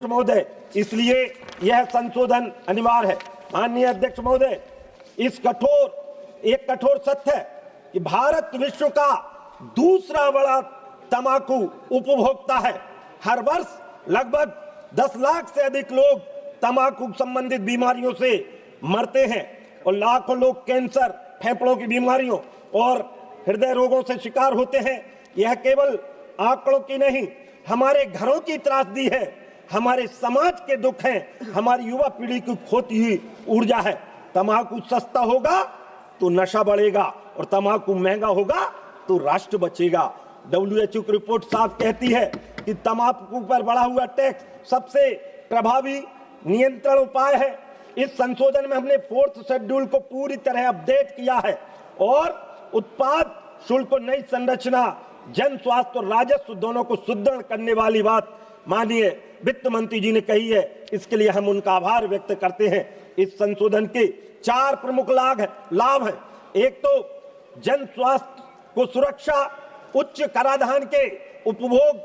महोदय, इसलिए यह संशोधन अनिवार्य है। माननीय अध्यक्ष महोदय, एक कठोर सत्य है कि भारत विश्व का दूसरा बड़ा तंबाकू उपभोक्ता है। हर वर्ष लगभग 10 लाख से अधिक लोग तंबाकू संबंधित बीमारियों से मरते हैं और लाखों लोग कैंसर, फेफड़ों की बीमारियों और हृदय रोगों से शिकार होते हैं। यह केवल आंकड़ों की नहीं, हमारे घरों की त्रासदी है, हमारे समाज के दुख हैं, हमारी युवा पीढ़ी की खोती हुई ऊर्जा है। तंबाकू सस्ता होगा तो नशा बढ़ेगा और तंबाकू महंगा होगा तो राष्ट्र बचेगा। WHO की रिपोर्ट साफ कहती है कि तंबाकू पर बढ़ा हुआ टैक्स सबसे प्रभावी नियंत्रण उपाय है। इस संशोधन में हमने 4th शेड्यूल को पूरी तरह अपडेट किया है और उत्पाद शुल्क को नई संरचना, जन स्वास्थ्य और राजस्व दोनों को सुदृढ़ करने वाली बात माननीय वित्त मंत्री जी ने कही है। इसके लिए हम उनका आभार व्यक्त करते हैं। इस संशोधन के 4 प्रमुख लाभ हैं। एक तो जन स्वास्थ्य को सुरक्षा, उच्च कराधान के उपभोग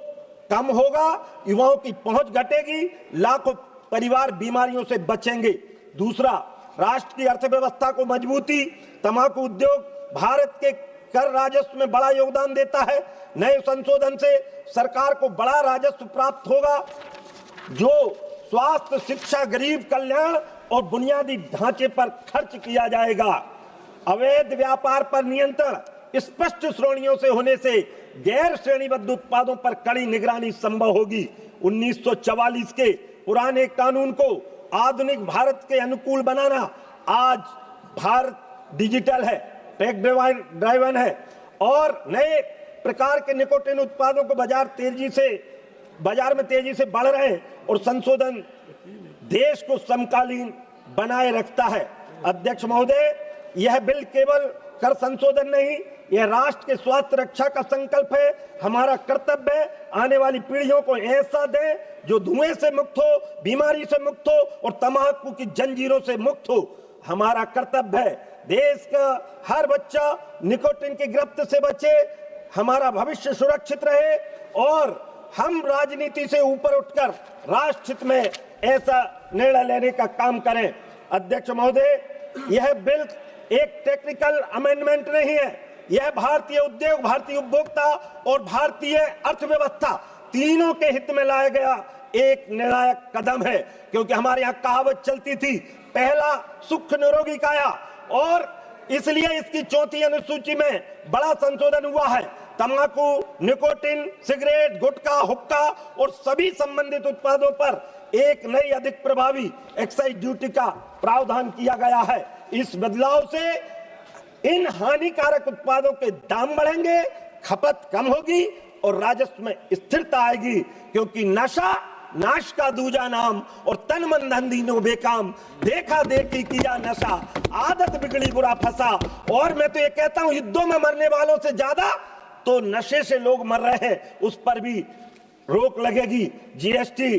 कम होगा, युवाओं की पहुंच घटेगी, लाखों परिवार बीमारियों से बचेंगे। दूसरा, राष्ट्र की अर्थव्यवस्था को मजबूती, तंबाकू उद्योग भारत के कर राजस्व में बड़ा योगदान देता है। नए संशोधन से सरकार को बड़ा राजस्व प्राप्त होगा जो स्वास्थ्य, शिक्षा, गरीब कल्याण और बुनियादी ढांचे पर खर्च किया जाएगा। अवैध व्यापार पर नियंत्रण, स्पष्ट श्रेणियों से होने से गैर श्रेणीबद्ध उत्पादों पर कड़ी निगरानी संभव होगी। 1944 के पुराने कानून को आधुनिक भारत के अनुकूल बनाना। आज भारत डिजिटल है, टेक ड्राइवन है और नए प्रकार के निकोटिन उत्पादों को बाजार में तेजी से बढ़ रहे हैं और संशोधन देश को समकालीन बनाए रखता है। अध्यक्ष महोदय, यह बिल केवल कर संशोधन नहीं, यह राष्ट्र के स्वास्थ्य रक्षा का संकल्प है। हमारा कर्तव्य है आने वाली पीढ़ियों को ऐसा दें जो धुएं से मुक्त हो, बीमारी से मुक्त हो और तंबाकू की जंजीरों से मुक्त हो। हमारा कर्तव्य है देश का हर बच्चा निकोटिन की गिरफ्त से बचे, हमारा भविष्य सुरक्षित रहे और हम राजनीति से ऊपर उठकर राष्ट्र हित में ऐसा निर्णय लेने का काम करें। अध्यक्ष महोदय, यह बिल एक टेक्निकल अमेंडमेंट नहीं है, यह भारतीय उद्योग, भारतीय उपभोक्ता और भारतीय अर्थव्यवस्था तीनों के हित में लाया गया एक निर्णायक कदम है। क्योंकि हमारे यहाँ कहावत चलती थी, पहला सुख निरोगी काया, और इसलिए इसकी 4थी अनुसूची में बड़ा संशोधन हुआ है। तंबाकू, निकोटिन, सिगरेट, गुटखा, हुक्का और सभी संबंधित उत्पादों पर एक नई अधिक प्रभावी एक्साइज ड्यूटी का प्रावधान किया गया है। इस बदलाव से इन हानिकारक उत्पादों के दाम बढ़ेंगे, खपत कम होगी और राजस्व में स्थिरता आएगी। क्योंकि नशा नाश का दूजा नाम और तन मन धन दीनो बेकाम, देखा देखी किया नशा, आदत बिगड़ी बुरा फंसा। और मैं तो ये कहता हूं, युद्धों में मरने वालों से ज्यादा तो नशे से लोग मर रहे हैं, उस पर भी रोक लगेगी। GST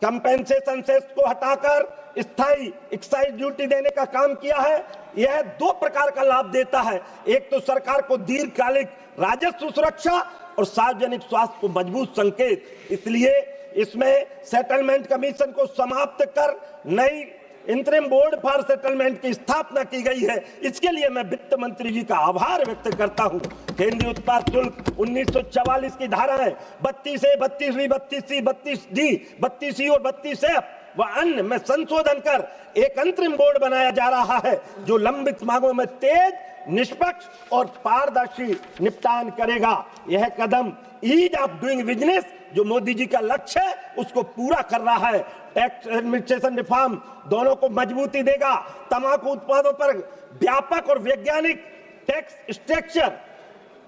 कंपेंसेशन सेस को हटाकर स्थायी एक्साइज ड्यूटी देने का काम किया है। यह 2 प्रकार का लाभ देता है। एक तो सरकार को दीर्घकालिक राजस्व सुरक्षा और सार्वजनिक स्वास्थ्य को मजबूत संकेत। इसलिए इसमें सेटलमेंट कमीशन को समाप्त कर नई इंटरिम बोर्ड फॉर सेटलमेंट की स्थापना की गई है। इसके लिए मैं वित्त मंत्री जी का आभार व्यक्त करता हूं। केंद्रीय उत्पाद शुल्क 1944 की धाराएं 32A, 32B, 32C, 32D, 32C और 32F व अन्य में संशोधन कर एक अंतरिम बोर्ड बनाया जा रहा है जो लंबित मांगों में तेज, निष्पक्ष और पारदर्शी निपटान करेगा। यह कदम ईज ऑफ डूइंग बिजनेस जो मोदी जी का लक्ष्य है उसको पूरा कर रहा है। टैक्स एडमिनिस्ट्रेशन रिफॉर्म दोनों को मजबूती देगा। तंबाकू उत्पादों पर व्यापक और वैज्ञानिक टैक्स स्ट्रक्चर,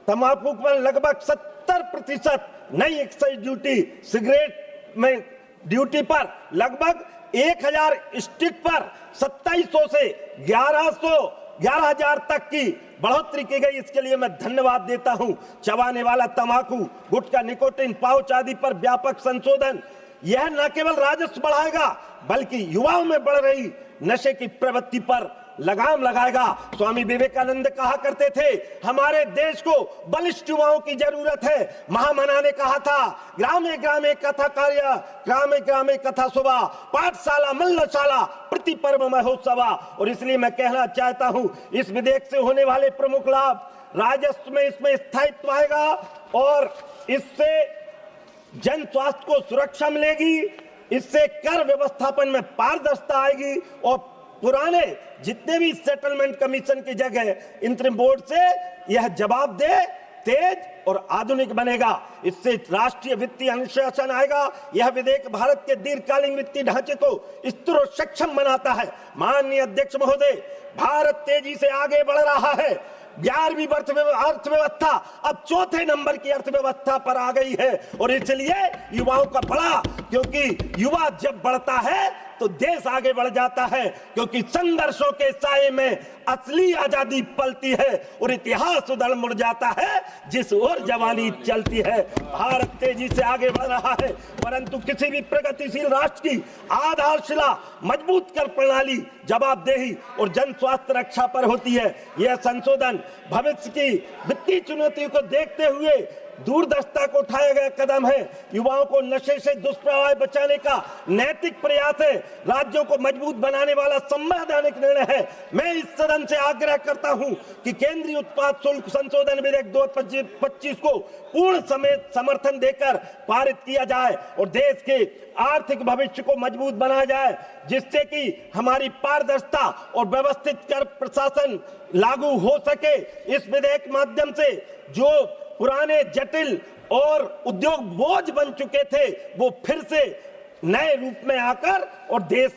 तंबाकू पर लगभग 70% नई एक्साइज ड्यूटी, सिगरेट में ड्यूटी पर लगभग 1000 स्टिक पर 2700 से 11,000 तक की बढ़ोतरी की गई। इसके लिए मैं धन्यवाद देता हूं। चबाने वाला तंबाकू, गुटखा, निकोटिन पाउच आदि पर व्यापक संशोधन यह न केवल राजस्व बढ़ाएगा बल्कि युवाओं में बढ़ रही नशे की प्रवृत्ति पर लगाम लगाएगा। स्वामी विवेकानंद कहा करते थे, हमारे देश को बलिष्ठ युवाओं की जरूरत है। महामना ने कहा था, ग्रामे ग्रामे कथा कार्य, ग्रामे ग्रामे कथा सुबह, पाठशाला मल्लशाला प्रति पर्व महोत्सवा। और इसलिए मैं कहना चाहता हूं, इस विधेयक से होने वाले प्रमुख लाभ, राजस्व में इसमें स्थायित्व आएगा और इससे जन स्वास्थ्य को सुरक्षा मिलेगी, इससे कर व्यवस्थापन में पारदर्शिता आएगी और पुराने जितने भी सेटलमेंट कमीशन की जगह इंतरिम बोर्ड से यह जवाबदेह, तेज और आधुनिक बनेगा। इससे राष्ट्रीय वित्तीय अनुशासन आएगा। यह विधेयक भारत के दीर्घकालीन वित्तीय ढांचे को स्थिर और सक्षम बनाता है। माननीय अध्यक्ष महोदय, भारत तेजी से आगे बढ़ रहा है। 11वीं अर्थव्यवस्था अब चौथे नंबर की अर्थव्यवस्था पर आ गई है और इसलिए युवाओं का बड़ा, क्योंकि युवा जब बढ़ता है तो देश आगे बढ़ जाता है, क्योंकि संघर्षों के साये में असली आजादी पलती है और इतिहास उधर मुड़ जाता है जिस ओर जवानी चलती है। भारत तेजी से आगे बढ़ रहा है, परंतु किसी भी प्रगतिशील राष्ट्र की आधारशिला मजबूत कर प्रणाली, जवाबदेही और जन स्वास्थ्य रक्षा पर होती है। यह संशोधन भविष्य की वित्तीय चुनौतियों को देखते हुए दूरदर्शिता को उठाया गया कदम है। युवाओं को नशे से दुष्प्रभाव बचाने का नैतिक प्रयास है। राज्यों को मजबूत बनाने वाला संवैधानिक निर्णय है। मैं इस सदन से आग्रह करता हूं कि केंद्रीय उत्पाद शुल्क संशोधन विधेयक 2025 को पूर्ण समेत समर्थन देकर पारित किया जाए और देश के आर्थिक भविष्य को मजबूत बनाया जाए, जिससे कि हमारी पारदर्शिता और व्यवस्थित कर प्रशासन लागू हो सके। इस विधेयक माध्यम से जो पुराने जटिल और उद्योग बोझ बन चुके थे, वो फिर से नए रूप में आकर और देश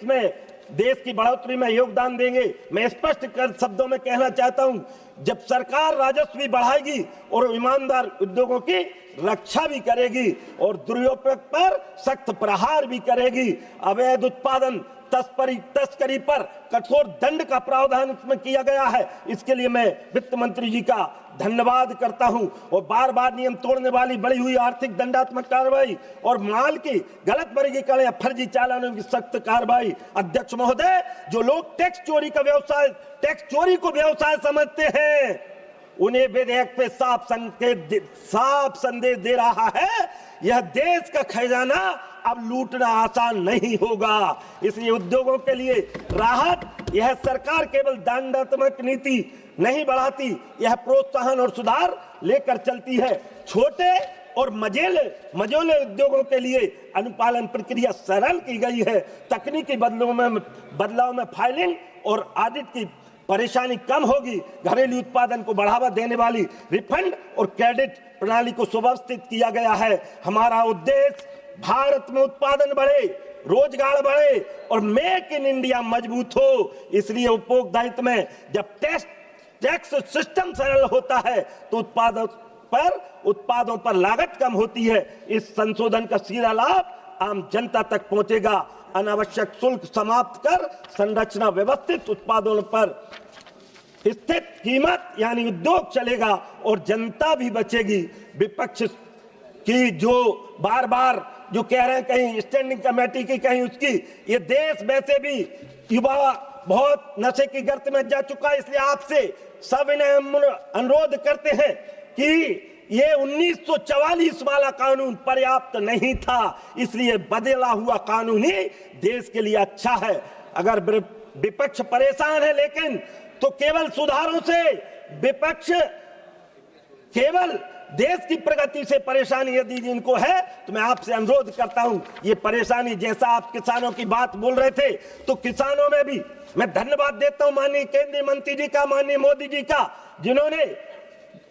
की बढ़ोतरी में योगदान देंगे। मैं स्पष्ट कर शब्दों में कहना चाहता हूं, जब सरकार राजस्व भी बढ़ाएगी और ईमानदार उद्योगों की रक्षा भी करेगी और दुरुपयोग पर सख्त प्रहार भी करेगी। अवैध उत्पादन तस्करी पर कठोर दंड का प्रावधान इसमें किया गया है। इसके लिए मैं वित्त मंत्री जी का धन्यवाद करता हूं और बार बार नियम तोड़ने वाली बढ़ी हुई आर्थिक दंडात्मक कार्रवाई और माल की गलत वर्गीकरण या फर्जी चालानों की सख्त कार्रवाई। अध्यक्ष महोदय, जो लोग टैक्स चोरी को व्यवसाय समझते हैं, उन्हें विधेयक पे साफ संदेश दे रहा है, यह देश का खजाना अब लूटना आसान नहीं होगा। इसलिए उद्योगों के लिए राहत, यह सरकार केवल दंडात्मक नीति नहीं बढ़ाती, यह प्रोत्साहन और सुधार लेकर चलती है। छोटे और मझोले उद्योगों के लिए अनुपालन प्रक्रिया सरल की गई है। तकनीकी बदलाव में फाइलिंग और ऑडिट की परेशानी कम होगी। घरेलू उत्पादन को बढ़ावा देने वाली रिफंड और क्रेडिट प्रणाली को सुव्यवस्थित किया गया है। हमारा उद्देश्य भारत में उत्पादन बढ़े, रोजगार बढ़े और मेक इन इंडिया मजबूत हो। इसलिए उपभोक्ता में जब टैक्स सिस्टम सरल होता है तो उत्पादों पर लागत कम होती है। इस संशोधन का सीधा लाभ आम जनता तक पहुंचेगा। अनावश्यक शुल्क समाप्त कर संरचना व्यवस्थित उत्पादों पर स्थित कीमत यानी उद्योग चलेगा और जनता भी बचेगी। विपक्ष की जो बार बार जो कह रहे हैं कहीं स्टैंडिंग कमेटी की कहीं उसकी, ये देश वैसे भी युवा बहुत नशे की गर्त में जा चुका है। इसलिए आपसे सब अनुरोध करते हैं कि ये 1944 वाला कानून पर्याप्त नहीं था, इसलिए बदला हुआ कानून ही देश के लिए अच्छा है। अगर विपक्ष परेशान है लेकिन तो केवल सुधारों से, विपक्ष केवल देश की प्रगति से परेशानी यदि इनको है तो मैं आपसे अनुरोध करता हूं, ये परेशानी जैसा आप किसानों की बात बोल रहे थे, तो किसानों में भी मैं धन्यवाद देता हूं माननीय केंद्रीय मंत्री जी का, माननीय मोदी जी का, जिन्होंने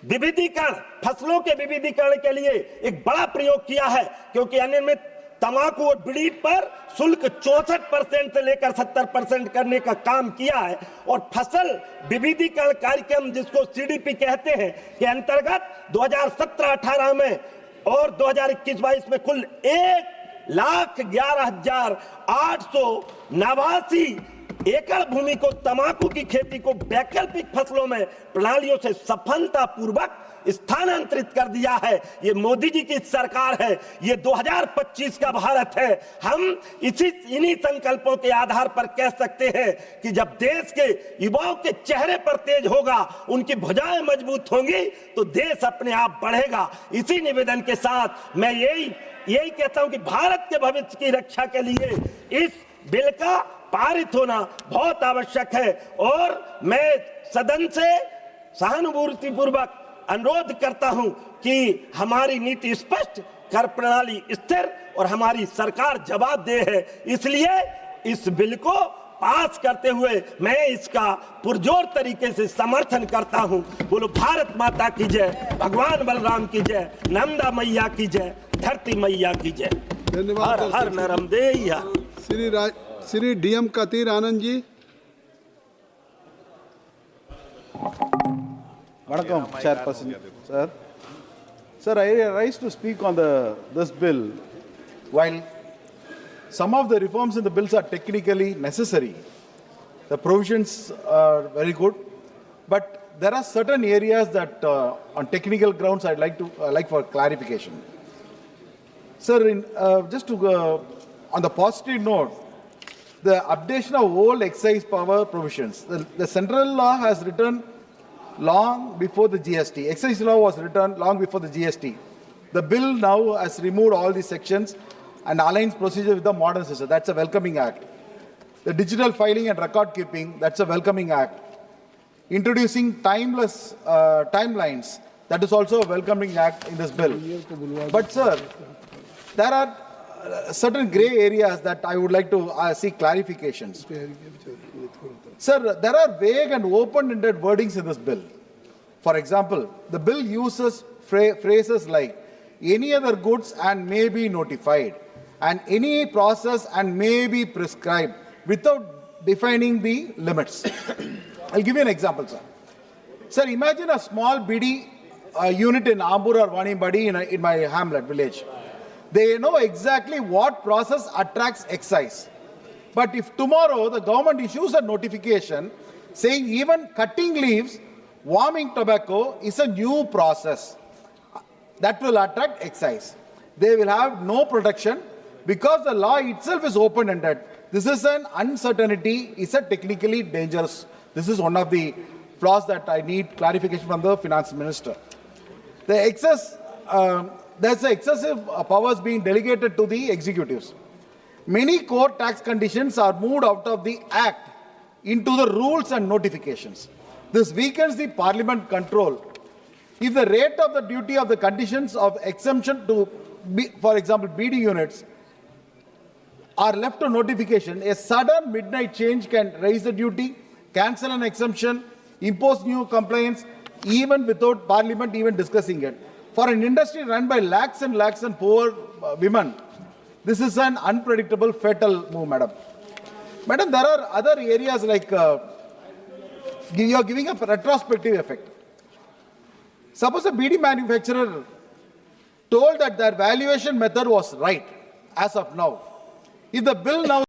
विविधीकरण, फसलों के विविधीकरण के लिए एक बड़ा प्रयोग किया है। क्योंकि अनियमित तंबाकू और बीड़ी पर शुल्क 64% से लेकर 70% करने का काम किया है और फसल विविधीकरण कार्यक्रम जिसको सीडीपी कहते हैं के अंतर्गत 2017-18 में और 2021-22 में कुल 1,11,889 एकड़ भूमि को तंबाकू की खेती को वैकल्पिक फसलों में प्रणालियों से सफलतापूर्वक स्थानांतरित कर दिया है। ये मोदी जी की सरकार है, ये 2025 का भारत है। हम इन्हीं संकल्पों के आधार पर कह सकते हैं कि जब देश के युवाओं के चेहरे पर तेज होगा, उनकी भुजाएं मजबूत होंगी, तो देश अपने आप बढ़ेगा। इसी निवेदन के साथ मैं यही कहता हूं कि भारत के भविष्य की रक्षा के लिए इस बिल का पारित होना बहुत आवश्यक है। और मैं सदन से सहानुभूतिपूर्वक अनुरोध करता हूं कि हमारी नीति स्पष्ट, कर प्रणाली स्थिर और हमारी सरकार जवाबदेह है। इसलिए इस बिल को पास करते हुए मैं इसका पुरजोर तरीके से समर्थन करता हूं। बोलो भारत माता की जय, भगवान बलराम की जय, नंदा मैया की जय, धरती मैया की जय। धन्यवाद। हर हर नरमदेया। Shri DM कतीर Anand ji. Vanakkam, Chairperson, sir. Sir, I rise to speak on this bill. While some of the reforms in the bills are technically necessary, the provisions are very good, but there are certain areas that, on technical grounds, I'd like for clarification. Sir, just to on the positive note, the updation of old excise power provisions. The central law has written long before the GST. Excise law was written long before the GST. The bill now has removed all these sections and aligns procedure with the modern system. That's a welcoming act. The digital filing and record keeping, that's a welcoming act. Introducing timeless timelines, that is also a welcoming act in this bill. But sir, there are certain gray areas that I would like to seek clarifications. Sir, there are vague and open-ended wordings in this bill. For example, the bill uses phrases like any other goods and may be notified, and any process and may be prescribed, without defining the limits. I'll give you an example, sir. Sir, imagine a small BD unit in Ambur or Vanibadi in my hamlet village. They know exactly what process attracts excise. But if tomorrow the government issues a notification saying even cutting leaves, warming tobacco is a new process that will attract excise, they will have no protection because the law itself is open-ended. This is an uncertainty, it's a technically dangerous. This is one of the flaws that I need clarification from the finance minister. There's excessive powers being delegated to the executives. Many core tax conditions are moved out of the Act into the rules and notifications. This weakens the Parliament control. If the rate of the duty of the conditions of exemption to, for example, BD units are left to notification, a sudden midnight change can raise the duty, cancel an exemption, impose new compliance, even without Parliament even discussing it. For an industry run by lakhs and poor women, this is an unpredictable, fatal move, madam. Madam, there are other areas like you are giving a retrospective effect. Suppose a BD manufacturer told that their valuation method was right as of now. If the bill now